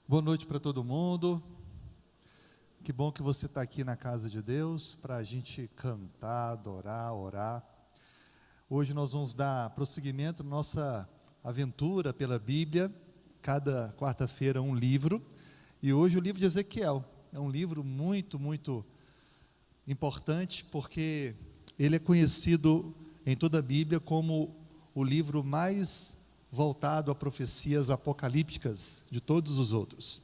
Boa noite para todo mundo. Que bom que você está aqui na casa de Deus para a gente cantar, adorar, orar. Hoje nós vamos dar prosseguimento à nossa aventura pela Bíblia. Cada quarta-feira um livro. E hoje o livro de Ezequiel. É um livro muito importante, porque ele é conhecido em toda a Bíblia como o livro mais voltado a profecias apocalípticas de todos os outros.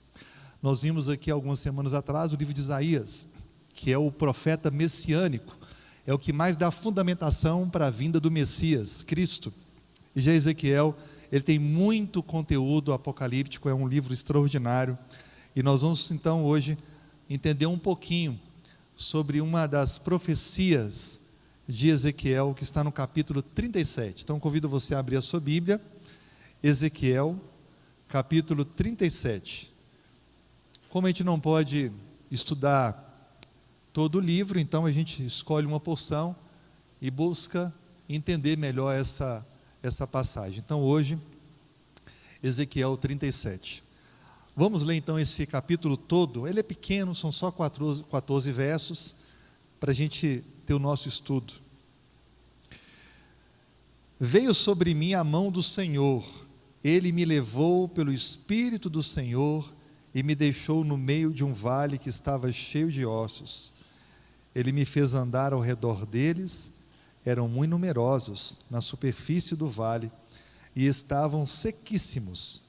Nós vimos aqui algumas semanas atrás o livro de Isaías, que é o profeta messiânico, é o que mais dá fundamentação para a vinda do Messias, Cristo. E já Ezequiel, ele tem muito conteúdo apocalíptico, é um livro extraordinário, e nós vamos então hoje entender um pouquinho sobre uma das profecias de Ezequiel, que está no capítulo 37. Então convido você a abrir a sua Bíblia, Ezequiel, capítulo 37. Como a gente não pode estudar todo o livro, então a gente escolhe uma porção e busca entender melhor essa passagem. Então hoje, Ezequiel 37. Vamos ler então esse capítulo todo. Ele é pequeno, são só 14 versos, para a gente ter o nosso estudo. Veio sobre mim a mão do Senhor, Ele me levou pelo Espírito do Senhor e me deixou no meio de um vale que estava cheio de ossos. Ele me fez andar ao redor deles, eram muito numerosos na superfície do vale e estavam sequíssimos.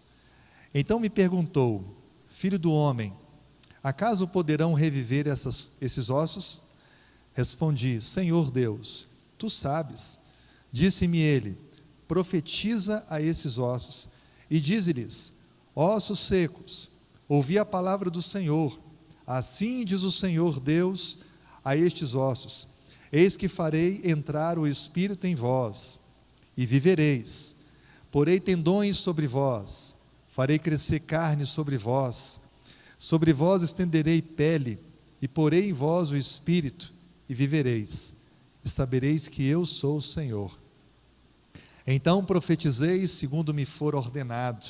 Então me perguntou: filho do homem, acaso poderão reviver esses ossos? Respondi: Senhor Deus, tu sabes. Disse-me ele: profetiza a esses ossos e dize-lhes: ossos secos, ouvi a palavra do Senhor. Assim diz o Senhor Deus a estes ossos: eis que farei entrar o Espírito em vós, e vivereis. Porei tendões sobre vós, farei crescer carne sobre vós estenderei pele, e porei em vós o Espírito, e vivereis, e sabereis que eu sou o Senhor. Então profetizei segundo me for ordenado.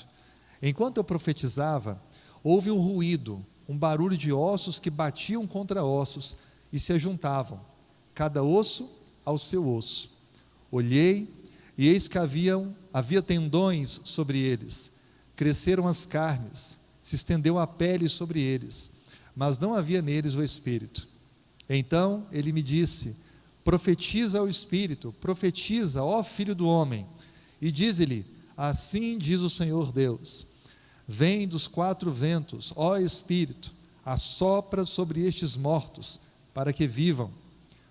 Enquanto eu profetizava, houve um ruído, um barulho de ossos que batiam contra ossos e se ajuntavam, cada osso ao seu osso. Olhei, e eis que havia tendões sobre eles, cresceram as carnes, se estendeu a pele sobre eles, mas não havia neles o Espírito. Então ele me disse: profetiza ao Espírito, profetiza, ó filho do homem, e dize-lhe: assim diz o Senhor Deus, vem dos quatro ventos, ó Espírito, assopra sobre estes mortos, para que vivam.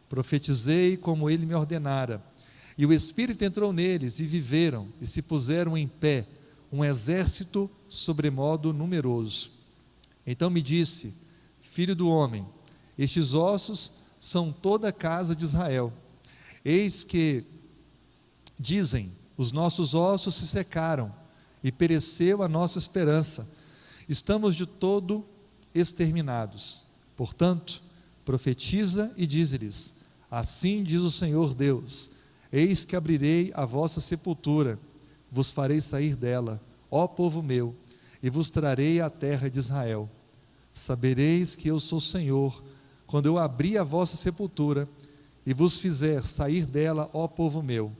Profetizei como ele me ordenara, e o Espírito entrou neles, e viveram, e se puseram em pé, um exército sobremodo numeroso. Então me disse: filho do homem, estes ossos são toda a casa de Israel. Eis que dizem: os nossos ossos se secaram, e pereceu a nossa esperança, estamos de todo exterminados. Portanto, profetiza e dize-lhes: assim diz o Senhor Deus, eis que abrirei a vossa sepultura, vos farei sair dela, ó povo meu, e vos trarei à terra de Israel. Sabereis que eu sou o Senhor, quando eu abrir a vossa sepultura, e vos fizer sair dela, ó povo meu.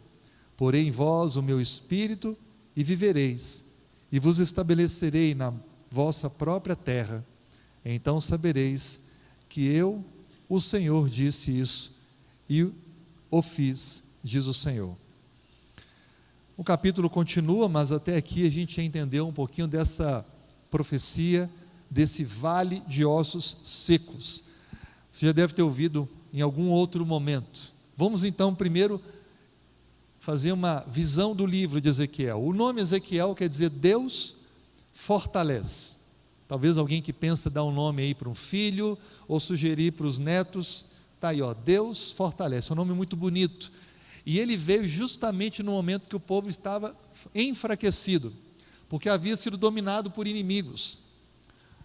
Porei em vós o meu Espírito, e vivereis, e vos estabelecerei na vossa própria terra. Então sabereis que eu, o Senhor, disse isso, e o fiz, diz o Senhor. O capítulo continua, mas até aqui a gente já entendeu um pouquinho dessa profecia, desse vale de ossos secos. Você já deve ter ouvido em algum outro momento. Vamos então primeiro fazer uma visão do livro de Ezequiel. O nome Ezequiel quer dizer Deus fortalece. Talvez alguém que pensa dar um nome aí para um filho, ou sugerir para os netos, está aí, ó, Deus fortalece, é um nome muito bonito. E ele veio justamente no momento que o povo estava enfraquecido, porque havia sido dominado por inimigos.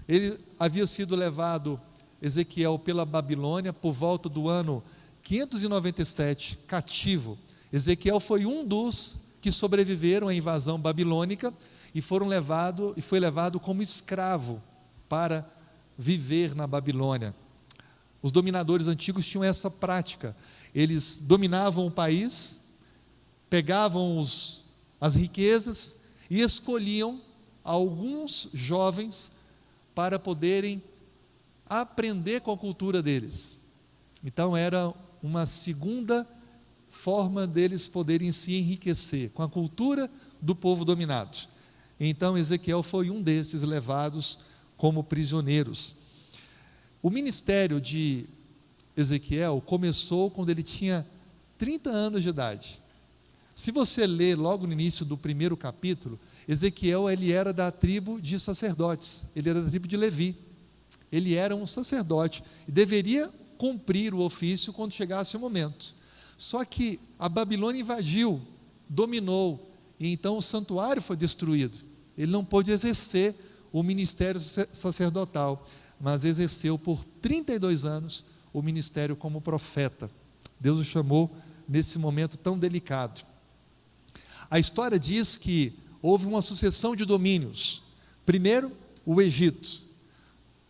Ele havia sido levado, Ezequiel, pela Babilônia, por volta do ano 597, cativo. Ezequiel foi um dos que sobreviveram à invasão babilônica, e foi levado como escravo para viver na Babilônia. Os dominadores antigos tinham essa prática. Eles dominavam o país, pegavam as riquezas e escolhiam alguns jovens para poderem aprender com a cultura deles. Então era uma segunda forma deles poderem se enriquecer com a cultura do povo dominado. Então Ezequiel foi um desses levados como prisioneiros. O ministério de Ezequiel começou quando ele tinha 30 anos de idade. Se você ler logo no início do primeiro capítulo, Ezequiel ele era da tribo de sacerdotes, ele era da tribo de Levi. Ele era um sacerdote e deveria cumprir o ofício quando chegasse o momento. Só que a Babilônia invadiu, dominou, e então o santuário foi destruído. Ele não pôde exercer o ministério sacerdotal, mas exerceu por 32 anos o ministério como profeta. Deus o chamou nesse momento tão delicado. A história diz que houve uma sucessão de domínios. Primeiro, o Egito,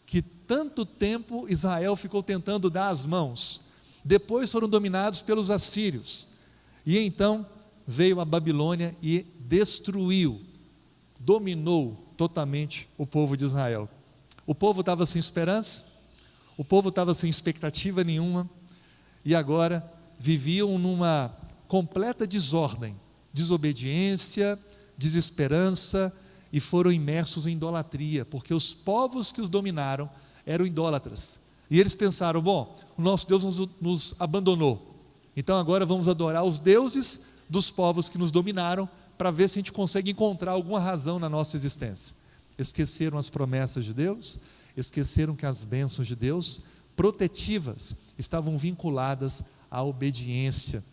que tanto tempo Israel ficou tentando dar as mãos. Depois foram dominados pelos assírios. E então veio a Babilônia e destruiu, dominou totalmente o povo de Israel. O povo estava sem esperança, o povo estava sem expectativa nenhuma, e agora viviam numa completa desordem, desobediência, desesperança, e foram imersos em idolatria, porque os povos que os dominaram eram idólatras. E eles pensaram, bom, o nosso Deus nos abandonou, então agora vamos adorar os deuses dos povos que nos dominaram, para ver se a gente consegue encontrar alguma razão na nossa existência. Esqueceram as promessas de Deus, esqueceram que as bênçãos de Deus, protetivas, estavam vinculadas à obediência,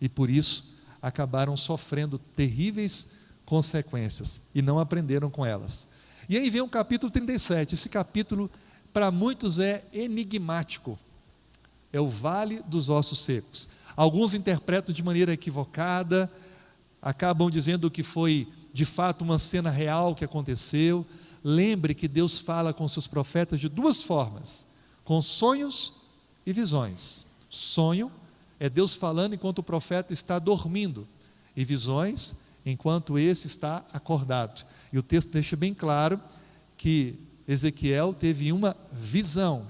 e por isso acabaram sofrendo terríveis consequências, e não aprenderam com elas. E aí vem o capítulo 37, esse capítulo para muitos é enigmático, é o Vale dos Ossos Secos. Alguns interpretam de maneira equivocada, acabam dizendo que foi de fato uma cena real que aconteceu. Lembre que Deus fala com seus profetas de duas formas, com sonhos e visões. Sonho é Deus falando enquanto o profeta está dormindo, e visões enquanto esse está acordado. E o texto deixa bem claro que Ezequiel teve uma visão.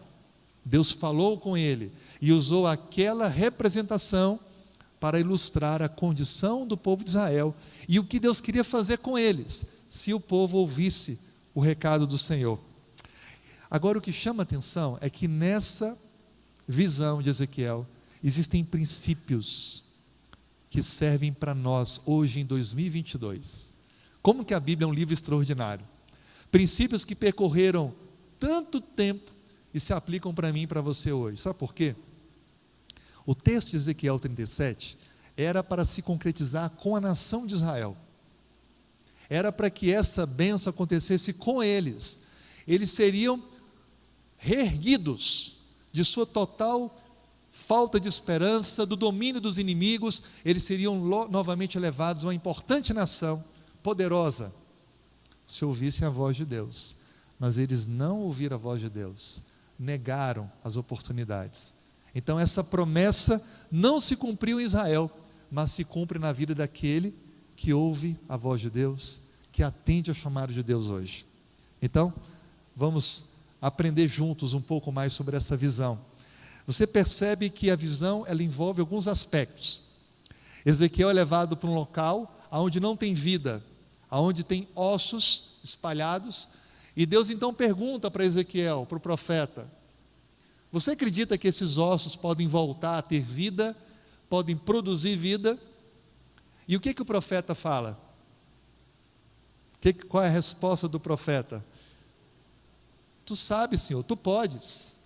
Deus falou com ele e usou aquela representação para ilustrar a condição do povo de Israel e o que Deus queria fazer com eles, se o povo ouvisse o recado do Senhor. Agora, o que chama atenção é que nessa visão de Ezequiel existem princípios que servem para nós hoje em 2022. Como que a Bíblia é um livro extraordinário. Princípios que percorreram tanto tempo e se aplicam para mim e para você hoje. Sabe por quê? O texto de Ezequiel 37 era para se concretizar com a nação de Israel. Era para que essa bênção acontecesse com eles. Eles seriam reerguidos de sua total falta de esperança, do domínio dos inimigos. Eles seriam novamente levados a uma importante nação, poderosa, se ouvissem a voz de Deus. Mas eles não ouviram a voz de Deus, negaram as oportunidades. Então essa promessa não se cumpriu em Israel, mas se cumpre na vida daquele que ouve a voz de Deus, que atende ao chamado de Deus hoje. Então, vamos aprender juntos um pouco mais sobre essa visão. Você percebe que a visão, ela envolve alguns aspectos. Ezequiel é levado para um local onde não tem vida, onde tem ossos espalhados, e Deus então pergunta para Ezequiel, para o profeta: você acredita que esses ossos podem voltar a ter vida, podem produzir vida? E o que o profeta fala? Qual é a resposta do profeta? Tu sabes, Senhor, tu podes.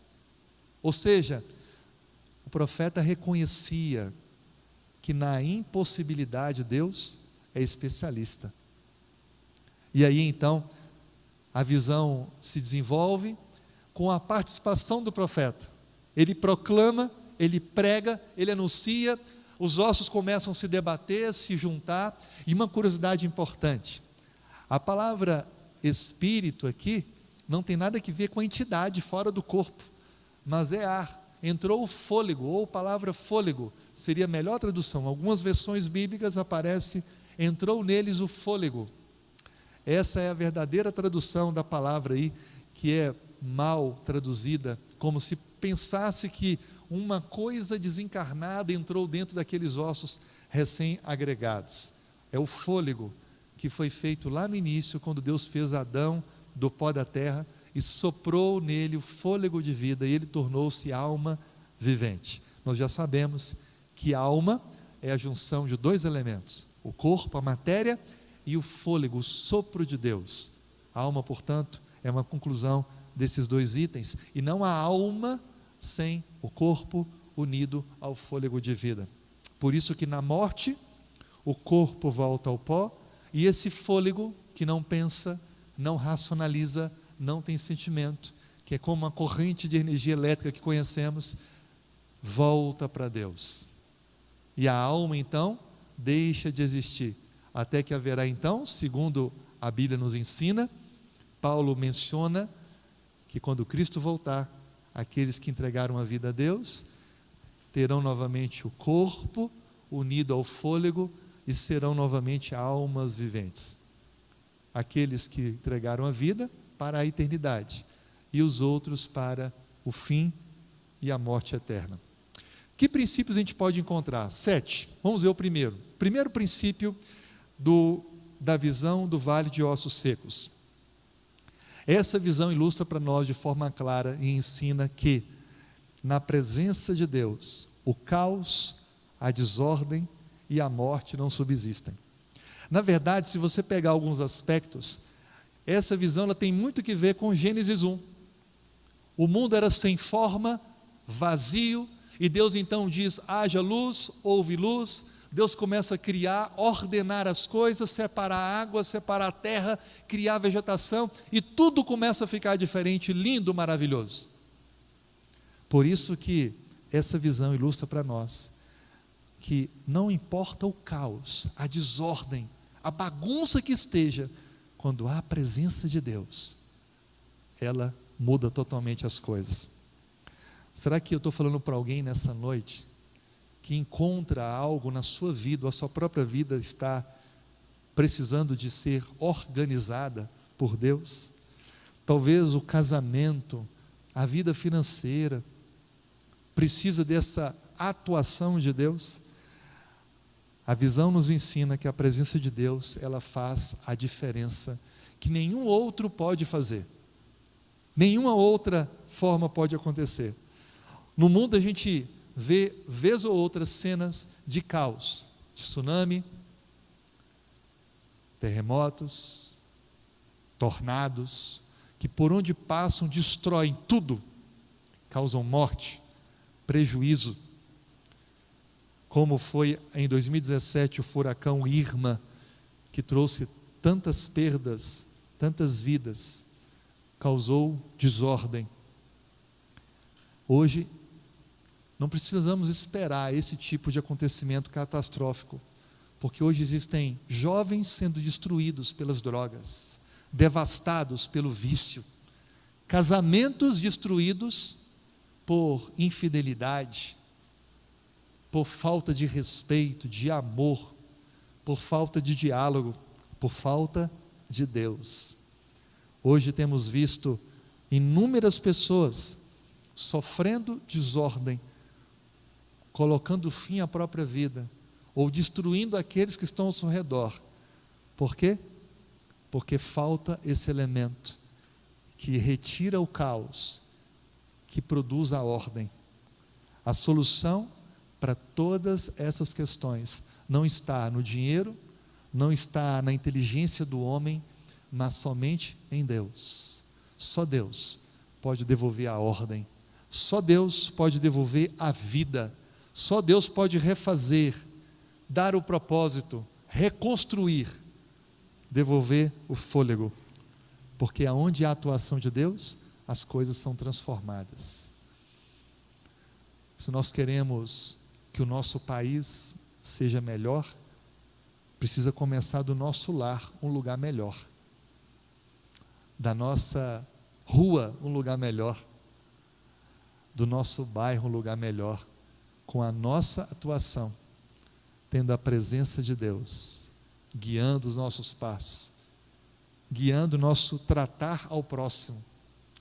Ou seja, o profeta reconhecia que na impossibilidade Deus é especialista. E aí então, a visão se desenvolve com a participação do profeta. Ele proclama, ele prega, ele anuncia, os ossos começam a se debater, se juntar. E uma curiosidade importante: A palavra espírito aqui não tem nada a ver com a entidade fora do corpo, mas é ar. Entrou o fôlego, ou a palavra fôlego, seria a melhor tradução. Algumas versões bíblicas aparece, entrou neles o fôlego. Essa é a verdadeira tradução da palavra aí, que é mal traduzida, como se pensasse que uma coisa desencarnada entrou dentro daqueles ossos recém-agregados. É o fôlego que foi feito lá no início, quando Deus fez Adão do pó da terra e soprou nele o fôlego de vida, e ele tornou-se alma vivente. Nós já sabemos que alma é a junção de dois elementos, o corpo, a matéria, e o fôlego, o sopro de Deus. A alma, portanto, é uma conclusão desses dois itens, e não há alma sem o corpo unido ao fôlego de vida. Por isso que na morte, o corpo volta ao pó, e esse fôlego que não pensa, não racionaliza, não tem sentimento, que é como uma corrente de energia elétrica que conhecemos, volta para Deus. E a alma então deixa de existir, até que haverá então, segundo a Bíblia nos ensina, Paulo menciona que quando Cristo voltar, aqueles que entregaram a vida a Deus, terão novamente o corpo unido ao fôlego e serão novamente almas viventes. Aqueles que entregaram a vida para a eternidade, e os outros para o fim e a morte eterna. Que princípios a gente pode encontrar? 7. Vamos ver o primeiro. Primeiro princípio da visão do vale de ossos secos. Essa visão ilustra para nós de forma clara e ensina que, na presença de Deus, o caos, a desordem e a morte não subsistem. Na verdade, se você pegar alguns aspectos, essa visão ela tem muito que ver com Gênesis 1. O mundo era sem forma, vazio, e Deus então diz, haja luz, houve luz. Deus começa a criar, ordenar as coisas, separar a água, separar a terra, criar a vegetação, e tudo começa a ficar diferente, lindo, maravilhoso. Por isso que essa visão ilustra para nós, que não importa o caos, a desordem, a bagunça que esteja, quando há a presença de Deus, ela muda totalmente as coisas. Será que eu estou falando para alguém nessa noite, que encontra algo na sua vida, ou a sua própria vida está precisando de ser organizada por Deus? Talvez o casamento, a vida financeira, precisa dessa atuação de Deus. A visão nos ensina que a presença de Deus, ela faz a diferença que nenhum outro pode fazer. Nenhuma outra forma pode acontecer. No mundo a gente vê, vez ou outra, cenas de caos, de tsunami, terremotos, tornados, que por onde passam destroem tudo, causam morte, prejuízo, como foi em 2017 o furacão Irma, que trouxe tantas perdas, tantas vidas, causou desordem. Hoje, não precisamos esperar esse tipo de acontecimento catastrófico, porque hoje existem jovens sendo destruídos pelas drogas, devastados pelo vício, casamentos destruídos por infidelidade, por falta de respeito, de amor, por falta de diálogo, por falta de Deus. Hoje temos visto inúmeras pessoas sofrendo desordem, colocando fim à própria vida, ou destruindo aqueles que estão ao seu redor. Por quê? Porque falta esse elemento que retira o caos, que produz a ordem. A solução para todas essas questões não está no dinheiro, não está na inteligência do homem, mas somente em Deus. Só Deus pode devolver a ordem, só Deus pode devolver a vida, só Deus pode refazer, dar o propósito, reconstruir, devolver o fôlego, porque aonde há a atuação de Deus, as coisas são transformadas. Se nós queremos que o nosso país seja melhor, precisa começar do nosso lar, um lugar melhor. da nossa rua um lugar melhor, do nosso bairro um lugar melhor, com a nossa atuação, tendo a presença de Deus, guiando os nossos passos, guiando o nosso tratar ao próximo,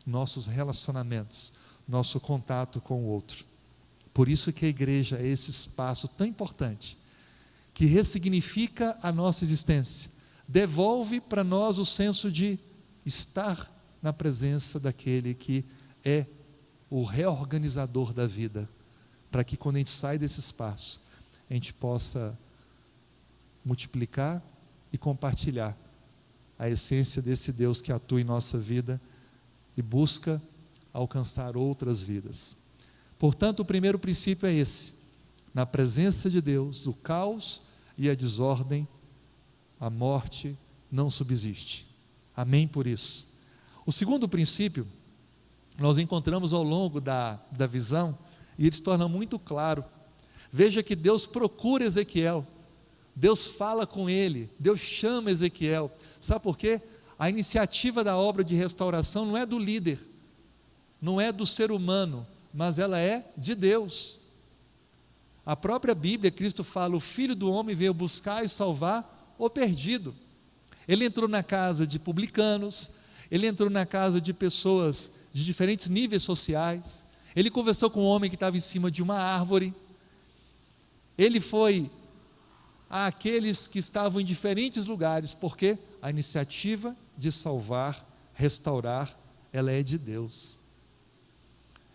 nossos relacionamentos, nosso contato com o outro. Por isso que a igreja é esse espaço tão importante, que ressignifica a nossa existência, devolve para nós o senso de estar na presença daquele que é o reorganizador da vida, para que quando a gente sai desse espaço, a gente possa multiplicar e compartilhar a essência desse Deus que atua em nossa vida e busca alcançar outras vidas. Portanto, o primeiro princípio é esse: na presença de Deus, o caos e a desordem, a morte não subsiste. Amém por isso. O segundo princípio, nós encontramos ao longo da visão, e ele se torna muito claro. Veja que Deus procura Ezequiel, Deus fala com ele, Deus chama Ezequiel. Sabe por quê? A iniciativa da obra de restauração não é do líder, não é do ser humano, mas ela é de Deus. A própria Bíblia, Cristo fala: o Filho do Homem veio buscar e salvar o perdido. Ele entrou na casa de publicanos, ele entrou na casa de pessoas de diferentes níveis sociais, ele conversou com um homem que estava em cima de uma árvore, ele foi àqueles que estavam em diferentes lugares, porque a iniciativa de salvar, restaurar, ela é de Deus.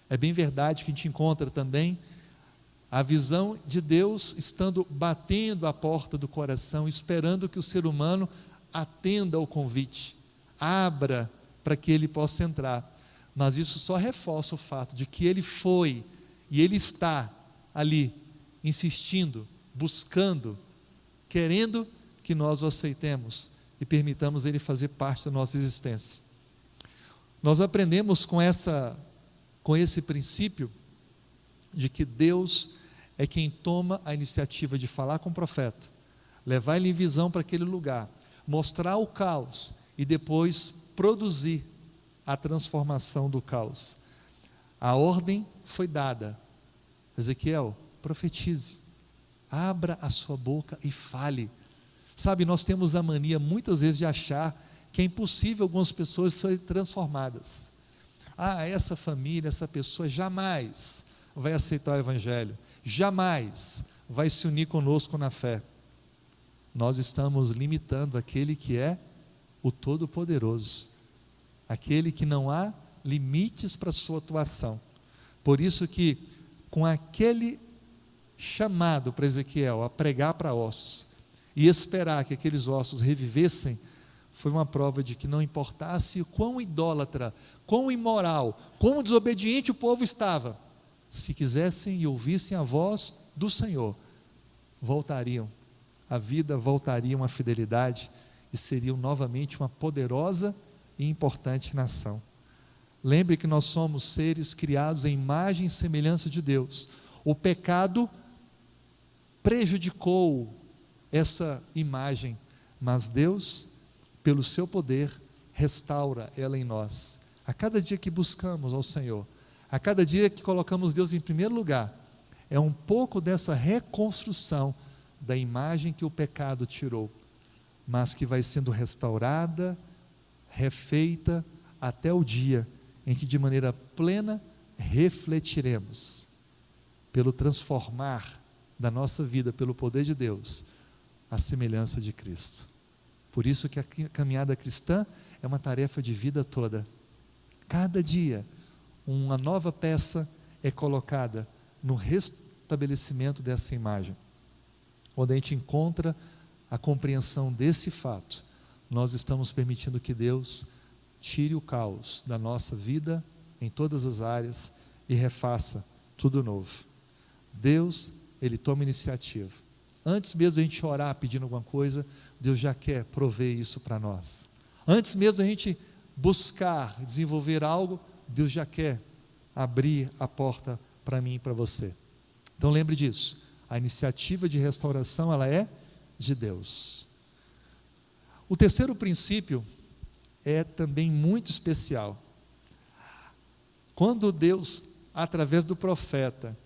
É bem verdade que a gente encontra também a visão de Deus estando batendo a porta do coração, esperando que o ser humano atenda ao convite, abra para que ele possa entrar. Mas isso só reforça o fato de que ele foi e ele está ali, insistindo, buscando, querendo que nós o aceitemos e permitamos ele fazer parte da nossa existência. Nós aprendemos com esse princípio de que Deus é quem toma a iniciativa de falar com o profeta, levar ele em visão para aquele lugar, mostrar o caos e depois produzir a transformação do caos. A ordem foi dada: Ezequiel, profetize, abra a sua boca e fale. Sabe, nós temos a mania muitas vezes de achar que é impossível algumas pessoas serem transformadas. Essa família, essa pessoa jamais vai aceitar o Evangelho, jamais vai se unir conosco na fé. Nós estamos limitando aquele que é o Todo-Poderoso, aquele que não há limites para a sua atuação. Por isso que, com aquele chamado para Ezequiel a pregar para ossos, e esperar que aqueles ossos revivessem, foi uma prova de que não importasse o quão idólatra, quão imoral, quão desobediente o povo estava, se quisessem e ouvissem a voz do Senhor, voltariam, a vida voltaria uma fidelidade e seriam novamente uma poderosa e importante nação. Lembre que nós somos seres criados em imagem e semelhança de Deus. O pecado prejudicou essa imagem, mas Deus, pelo seu poder, restaura ela em nós. A cada dia que buscamos ao Senhor, a cada dia que colocamos Deus em primeiro lugar, é um pouco dessa reconstrução da imagem que o pecado tirou, mas que vai sendo restaurada, refeita, até o dia em que de maneira plena refletiremos, pelo transformar da nossa vida, pelo poder de Deus, a semelhança de Cristo. Por isso que a caminhada cristã é uma tarefa de vida toda. Cada dia, uma nova peça é colocada no restabelecimento dessa imagem. Quando a gente encontra a compreensão desse fato, nós estamos permitindo que Deus tire o caos da nossa vida, em todas as áreas, e refaça tudo novo. Deus, Ele toma iniciativa. Antes mesmo a gente orar pedindo alguma coisa, Deus já quer prover isso para nós. Antes mesmo a gente buscar desenvolver algo, Deus já quer abrir a porta para mim e para você. Então lembre disso, a iniciativa de restauração, ela é de Deus. O terceiro princípio é também muito especial. Quando Deus, através do profeta,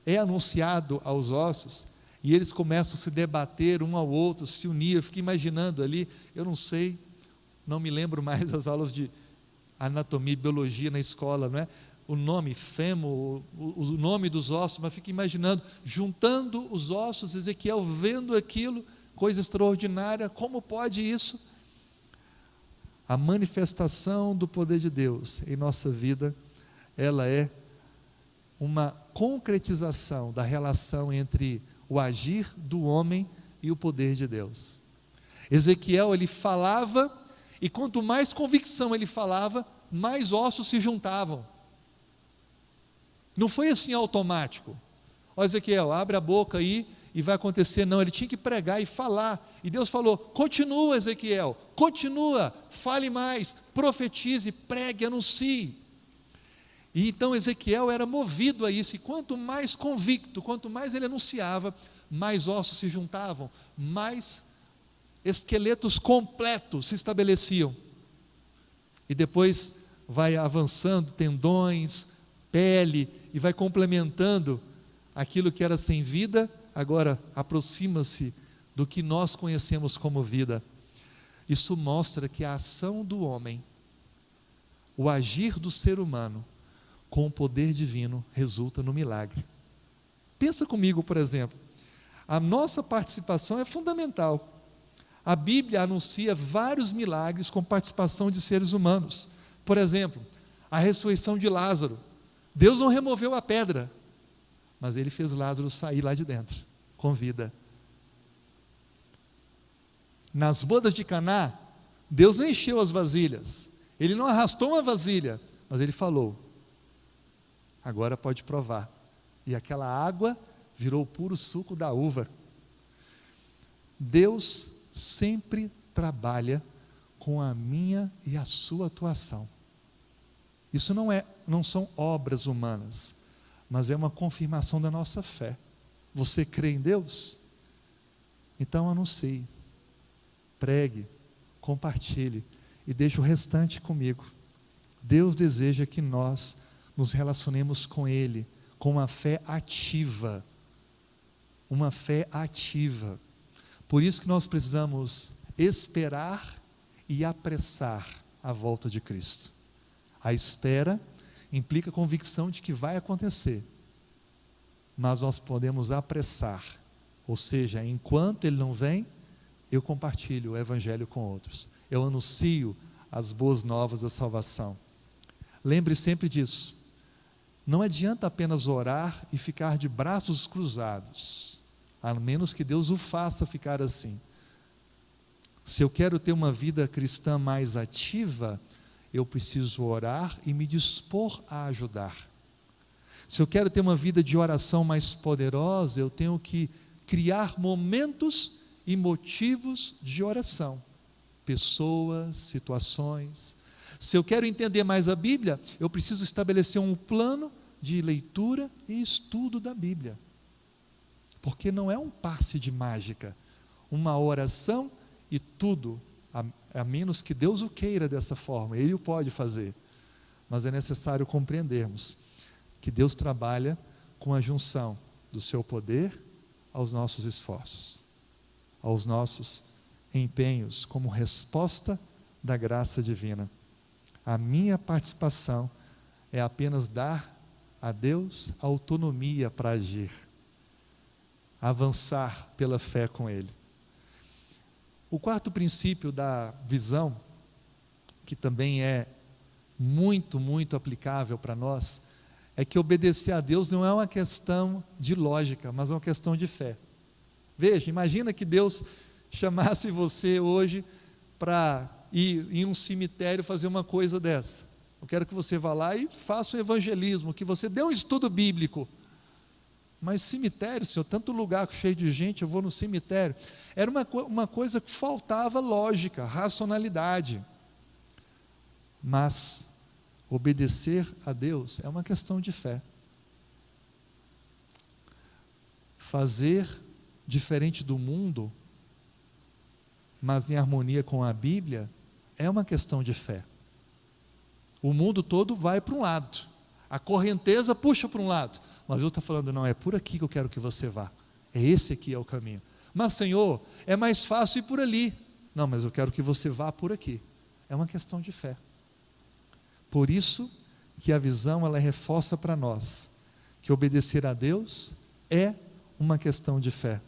é anunciado aos ossos, e eles começam a se debater um ao outro, se unir, eu fico imaginando ali, eu não sei, não me lembro mais das aulas de anatomia e biologia na escola, não é? O nome, fêmur, o nome dos ossos, mas fico imaginando, juntando os ossos, Ezequiel vendo aquilo, coisa extraordinária, como pode isso? A manifestação do poder de Deus em nossa vida, ela é uma concretização da relação entre o agir do homem e o poder de Deus. Ezequiel, ele falava, e quanto mais convicção ele falava, mais ossos se juntavam. Não foi assim automático. Ó, Ezequiel, abre a boca aí e vai acontecer. Não, ele tinha que pregar e falar. E Deus falou: continua, Ezequiel, continua, fale mais, profetize, pregue, anuncie. E então Ezequiel era movido a isso, e quanto mais convicto, quanto mais ele anunciava, mais ossos se juntavam, mais esqueletos completos se estabeleciam. E depois vai avançando tendões, pele, e vai complementando aquilo que era sem vida, agora aproxima-se do que nós conhecemos como vida. Isso mostra que a ação do homem, o agir do ser humano, com o poder divino, resulta no milagre. Pensa comigo, por exemplo, a nossa participação é fundamental. A Bíblia anuncia vários milagres com participação de seres humanos. Por exemplo, a ressurreição de Lázaro. Deus não removeu a pedra, mas Ele fez Lázaro sair lá de dentro, com vida. Nas bodas de Caná, Deus não encheu as vasilhas, Ele não arrastou uma vasilha, mas Ele falou: agora pode provar. E aquela água virou o puro suco da uva. Deus sempre trabalha com a minha e a sua atuação. Isso não são obras humanas, mas é uma confirmação da nossa fé. Você crê em Deus? Então anuncie, pregue, compartilhe e deixe o restante comigo. Deus deseja que nós nos relacionemos com Ele, com uma fé ativa. Uma fé ativa. Por isso que nós precisamos esperar e apressar a volta de Cristo. A espera implica a convicção de que vai acontecer, mas nós podemos apressar, ou seja, enquanto Ele não vem, eu compartilho o Evangelho com outros, eu anuncio as boas novas da salvação. Lembre sempre disso, não adianta apenas orar e ficar de braços cruzados, a menos que Deus o faça ficar assim. Se eu quero ter uma vida cristã mais ativa, eu preciso orar e me dispor a ajudar. Se eu quero ter uma vida de oração mais poderosa, eu tenho que criar momentos e motivos de oração, pessoas, situações. Se eu quero entender mais a Bíblia, eu preciso estabelecer um plano de leitura e estudo da Bíblia, porque não é um passe de mágica, uma oração e tudo, a menos que Deus o queira dessa forma, Ele o pode fazer, mas é necessário compreendermos que Deus trabalha com a junção do seu poder aos nossos esforços, aos nossos empenhos, como resposta da graça divina. A minha participação é apenas dar a Deus autonomia para agir, avançar pela fé com Ele. O quarto princípio da visão, que também é muito, muito aplicável para nós, é que obedecer a Deus não é uma questão de lógica, mas é uma questão de fé. Veja, imagina que Deus chamasse você hoje para ir em um cemitério fazer uma coisa dessa. Eu quero que você vá lá e faça um evangelismo, que você dê um estudo bíblico. Mas cemitério, Senhor, tanto lugar cheio de gente, eu vou no cemitério. Era uma coisa que faltava lógica, racionalidade. Mas obedecer a Deus é uma questão de fé. Fazer diferente do mundo, mas em harmonia com a Bíblia, é uma questão de fé. O mundo todo vai para um lado, a correnteza puxa para um lado, mas Deus está falando, não, é por aqui que eu quero que você vá, esse aqui é o caminho. Mas Senhor, é mais fácil ir por ali. Não, mas eu quero que você vá por aqui. É uma questão de fé. Por isso que a visão, ela reforça para nós que obedecer a Deus é uma questão de fé.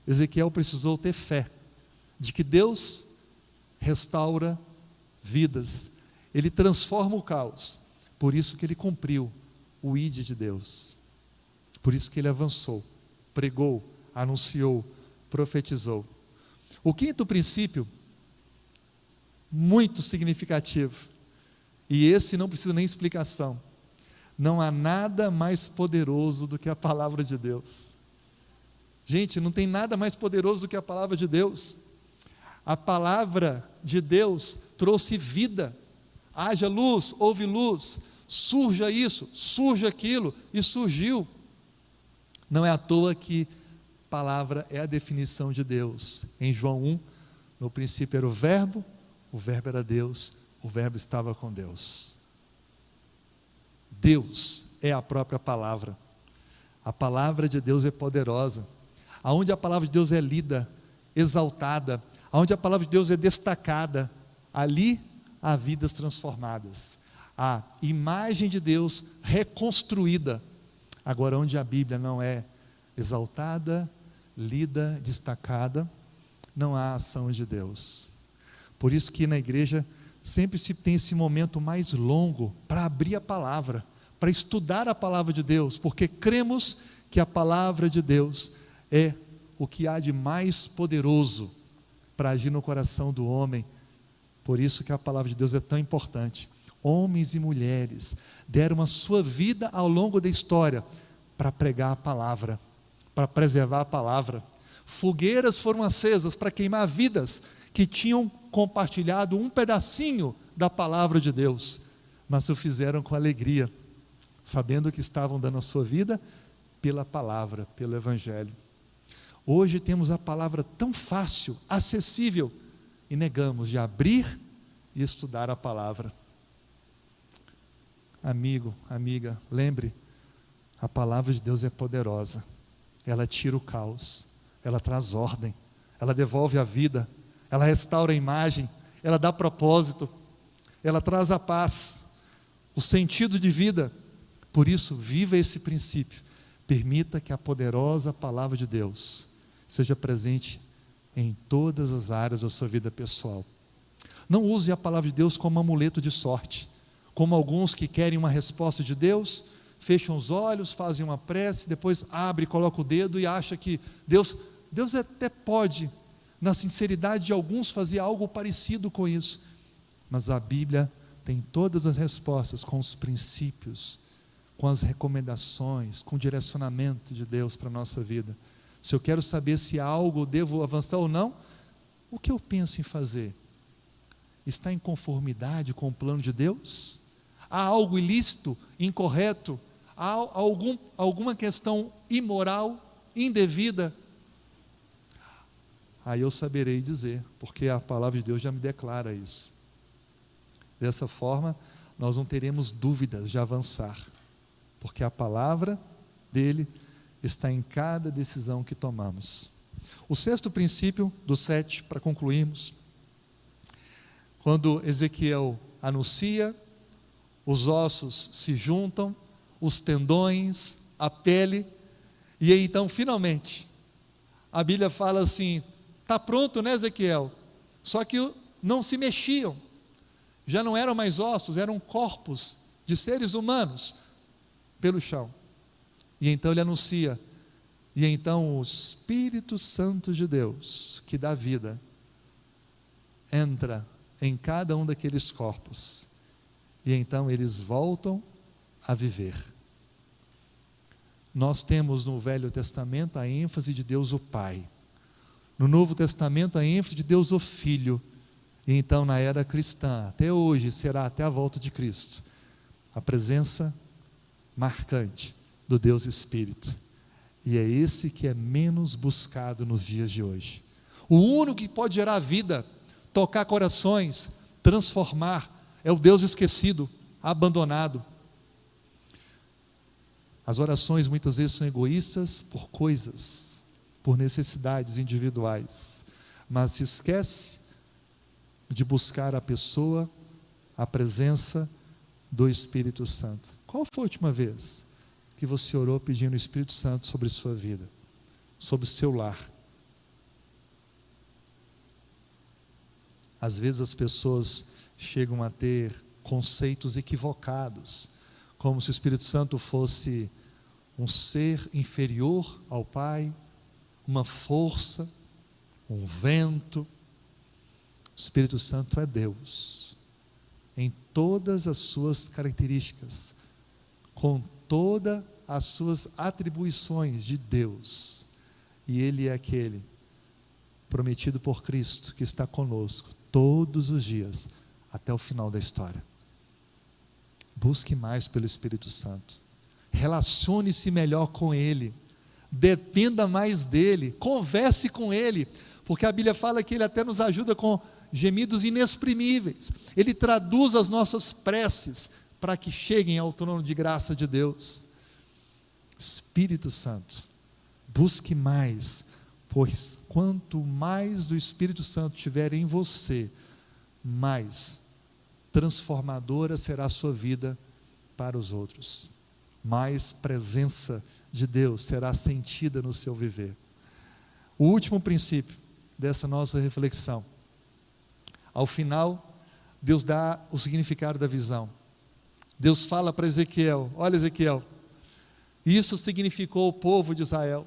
Ezequiel precisou ter fé de que Deus restaura vidas, Ele transforma o caos. Por isso que ele cumpriu o ID de Deus. Por isso que ele avançou, pregou, anunciou, profetizou. O quinto princípio, muito significativo, e esse não precisa nem explicação: não há nada mais poderoso do que a palavra de Deus. Gente, não tem nada mais poderoso do que a palavra de Deus. A palavra de Deus trouxe vida. Haja luz, houve luz, surja isso, surja aquilo, e surgiu. Não é à toa que palavra é a definição de Deus. Em João 1, no princípio era o verbo era Deus, o verbo estava com Deus. Deus é a própria palavra. A palavra de Deus é poderosa. Aonde a palavra de Deus é lida, exaltada, aonde a palavra de Deus é destacada, ali há vidas transformadas, a imagem de Deus reconstruída. Agora, onde a Bíblia não é exaltada, lida, destacada, não há ação de Deus. Por isso que na igreja sempre se tem esse momento mais longo para abrir a palavra, para estudar a palavra de Deus, porque cremos que a palavra de Deus é o que há de mais poderoso para agir no coração do homem. Por isso que a palavra de Deus é tão importante. Homens e mulheres deram a sua vida ao longo da história para pregar a palavra, para preservar a palavra. Fogueiras foram acesas para queimar vidas que tinham compartilhado um pedacinho da palavra de Deus, mas o fizeram com alegria, sabendo que estavam dando a sua vida pela palavra, pelo Evangelho. Hoje temos a palavra tão fácil, acessível, e negamos de abrir e estudar a palavra. Amigo, amiga, lembre, a palavra de Deus é poderosa. Ela tira o caos, ela traz ordem, ela devolve a vida, ela restaura a imagem, ela dá propósito, ela traz a paz, o sentido de vida. Por isso, viva esse princípio. Permita que a poderosa palavra de Deus seja presente em todas as áreas da sua vida pessoal. Não use a palavra de Deus como amuleto de sorte, como alguns que querem uma resposta de Deus, fecham os olhos, fazem uma prece, depois abre, coloca o dedo e acha que Deus até pode, na sinceridade de alguns, fazer algo parecido com isso, mas a Bíblia tem todas as respostas, com os princípios, com as recomendações, com o direcionamento de Deus para a nossa vida. Se eu quero saber se há algo eu devo avançar ou não, o que eu penso em fazer? Está em conformidade com o plano de Deus? Há algo ilícito, incorreto? Há alguma questão imoral, indevida? Aí eu saberei dizer, porque a palavra de Deus já me declara isso. Dessa forma, nós não teremos dúvidas de avançar, porque a palavra dele está em cada decisão que tomamos. O sexto princípio, do 7, para concluirmos, quando Ezequiel anuncia, os ossos se juntam, os tendões, a pele, e aí então finalmente, a Bíblia fala assim, está pronto, né, Ezequiel? Só que não se mexiam, já não eram mais ossos, eram corpos de seres humanos pelo chão. E então ele anuncia, e então o Espírito Santo de Deus, que dá vida, entra em cada um daqueles corpos, e então eles voltam a viver. Nós temos no Velho Testamento a ênfase de Deus o Pai, no Novo Testamento a ênfase de Deus o Filho, e então na era cristã, até hoje, será até a volta de Cristo, a presença marcante do Deus Espírito, e é esse que é menos buscado nos dias de hoje. O único que pode gerar vida, tocar corações, transformar, é o Deus esquecido, abandonado. As orações muitas vezes são egoístas por coisas, por necessidades individuais, mas se esquece de buscar a pessoa, a presença do Espírito Santo. Qual foi a última vez que você orou pedindo o Espírito Santo sobre sua vida, sobre o seu lar? Às vezes as pessoas chegam a ter conceitos equivocados, como se o Espírito Santo fosse um ser inferior ao Pai, uma força, um vento. O Espírito Santo é Deus, em todas as suas características, com todas as suas atribuições de Deus, e Ele é aquele prometido por Cristo, que está conosco todos os dias, até o final da história. Busque mais pelo Espírito Santo, relacione-se melhor com Ele, dependa mais dEle, converse com Ele, porque a Bíblia fala que Ele até nos ajuda com gemidos inexprimíveis, Ele traduz as nossas preces, para que cheguem ao trono de graça de Deus. Espírito Santo, busque mais, pois quanto mais do Espírito Santo tiver em você, mais transformadora será a sua vida para os outros, mais presença de Deus será sentida no seu viver. O último princípio dessa nossa reflexão, ao final, Deus dá o significado da visão. Deus fala para Ezequiel: olha, Ezequiel, isso significou o povo de Israel,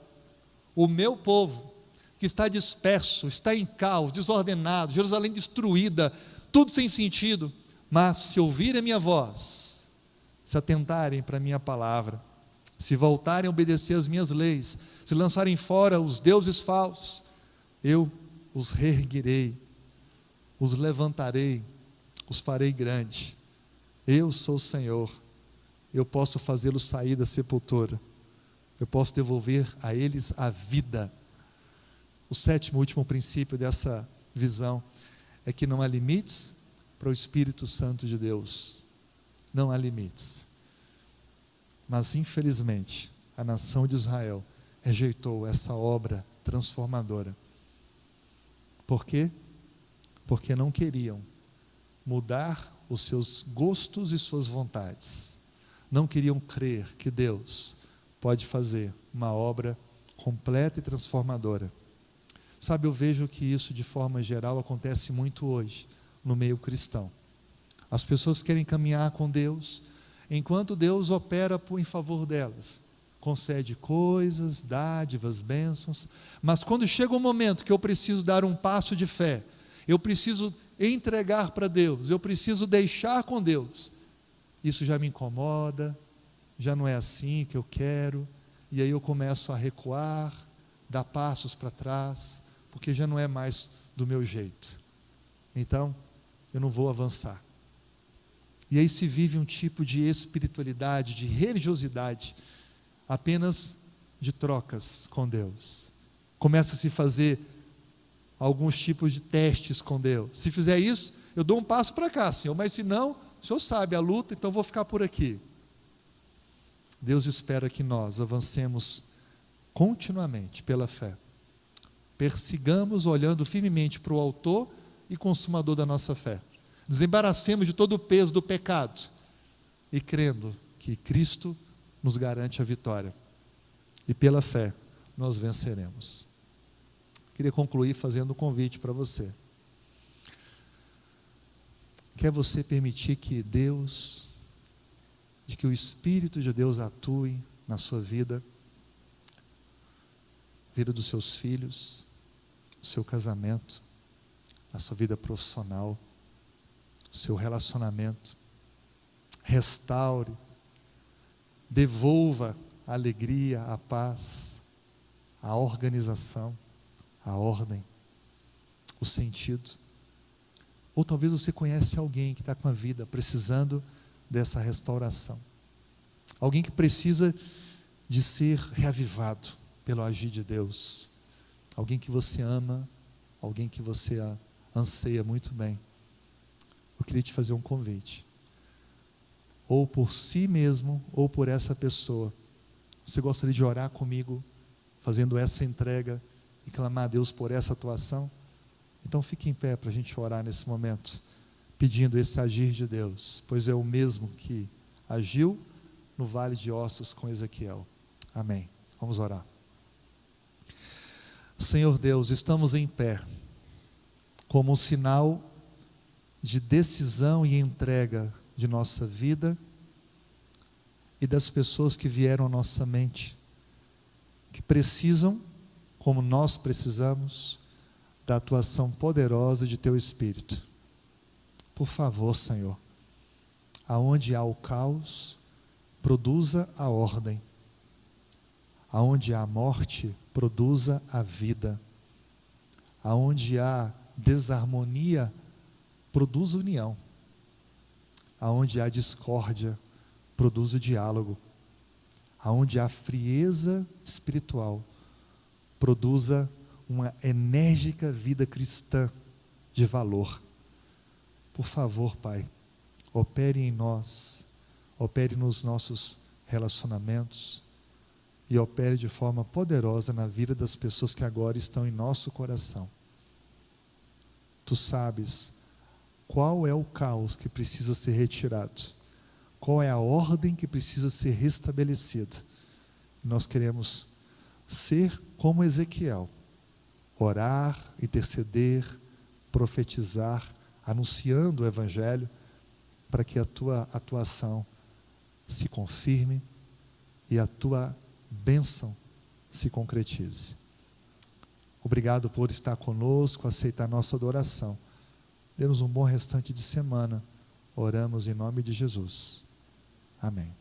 o meu povo, que está disperso, está em caos, desordenado, Jerusalém destruída, tudo sem sentido, mas se ouvirem a minha voz, se atentarem para a minha palavra, se voltarem a obedecer as minhas leis, se lançarem fora os deuses falsos, eu os reerguerei, os levantarei, os farei grande. Eu sou o Senhor, eu posso fazê-los sair da sepultura, eu posso devolver a eles a vida. O sétimo e último princípio dessa visão é que não há limites para o Espírito Santo de Deus, não há limites. Mas infelizmente a nação de Israel rejeitou essa obra transformadora. Por quê? Porque não queriam mudar os seus gostos e suas vontades, não queriam crer que Deus pode fazer uma obra completa e transformadora. Sabe, eu vejo que isso de forma geral acontece muito hoje no meio cristão. As pessoas querem caminhar com Deus, enquanto Deus opera em favor delas, concede coisas, dádivas, bênçãos, mas quando chega o momento que eu preciso dar um passo de fé, eu preciso entregar para Deus, eu preciso deixar com Deus, isso já me incomoda, já não é assim que eu quero, e aí eu começo a recuar, dar passos para trás, porque já não é mais do meu jeito, então eu não vou avançar. E aí se vive um tipo de espiritualidade, de religiosidade, apenas de trocas com Deus. Começa a se fazer alguns tipos de testes com Deus. Se fizer isso, eu dou um passo para cá, Senhor, mas se não, o Senhor sabe a luta, então eu vou ficar por aqui. Deus espera que nós avancemos continuamente pela fé, persigamos olhando firmemente para o autor e consumador da nossa fé, desembaracemos de todo o peso do pecado e crendo que Cristo nos garante a vitória, e pela fé nós venceremos. Queria concluir fazendo um convite para você. Quer você permitir que Deus, de que o Espírito de Deus atue na sua vida, vida dos seus filhos, o seu casamento, a sua vida profissional, o seu relacionamento, restaure, devolva a alegria, a paz, a organização, a ordem, o sentido. Ou talvez você conhece alguém que está com a vida precisando dessa restauração, alguém que precisa de ser reavivado pelo agir de Deus, alguém que você ama, alguém que você anseia muito bem. eu queria te fazer um convite. Ou por si mesmo, ou por essa pessoa. Você gostaria de orar comigo, fazendo essa entrega e clamar a Deus por essa atuação? Então fique em pé para a gente orar nesse momento, pedindo esse agir de Deus, pois é o mesmo que agiu no vale de ossos com Ezequiel. Amém. Vamos orar. Senhor Deus, estamos em pé, como um sinal de decisão e entrega de nossa vida e das pessoas que vieram à nossa mente, que precisam, como nós precisamos, da atuação poderosa de Teu Espírito. Por favor, Senhor, aonde há o caos, produza a ordem. Aonde há morte, produza a vida. Aonde há desarmonia, produza união. Aonde há discórdia, produza diálogo. Aonde há frieza espiritual, produza uma enérgica vida cristã de valor. Por favor, Pai, opere em nós, opere nos nossos relacionamentos e opere de forma poderosa na vida das pessoas que agora estão em nosso coração. Tu sabes qual é o caos que precisa ser retirado, qual é a ordem que precisa ser restabelecida. Nós queremos ser como Ezequiel, orar, interceder, profetizar, anunciando o Evangelho, para que a Tua atuação se confirme e a Tua bênção se concretize. Obrigado por estar conosco, aceitar nossa adoração. Dê-nos um bom restante de semana. Oramos em nome de Jesus. Amém.